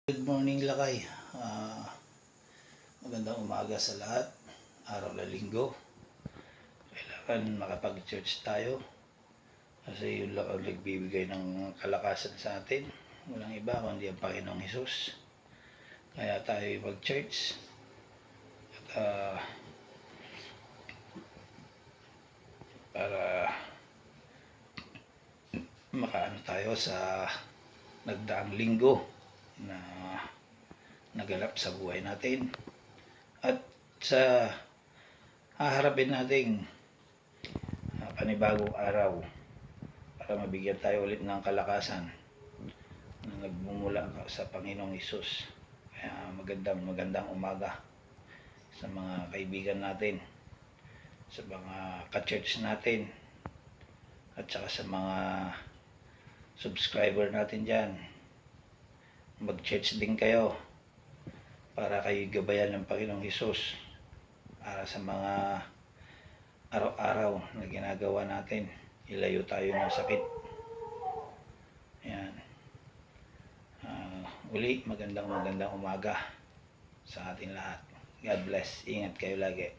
Good morning lakay. Magandang umaga sa lahat. Araw na linggo. Kailangan makapag-church tayo. Kasi yun lang ang nagbibigay ng kalakasan sa atin. Walang iba kundi ang Panginoong Hesus. Kaya tayo mag-church. At para makaano tayo sa nagdaang linggo na naganap sa buhay natin at sa haharapin nating panibagong araw para mabigyan tayo ulit ng kalakasan na nagmumula sa Panginoong Hesus. Kaya magandang umaga sa mga kaibigan natin, sa mga ka-church natin, at saka sa mga subscriber natin dyan. Mag-church din kayo para kayo gabayan ng Panginoong Hesus para sa mga araw-araw na ginagawa natin. Ilayo tayo ng sakit. Ayan. Uli, magandang umaga sa ating lahat. God bless. Ingat kayo lagi.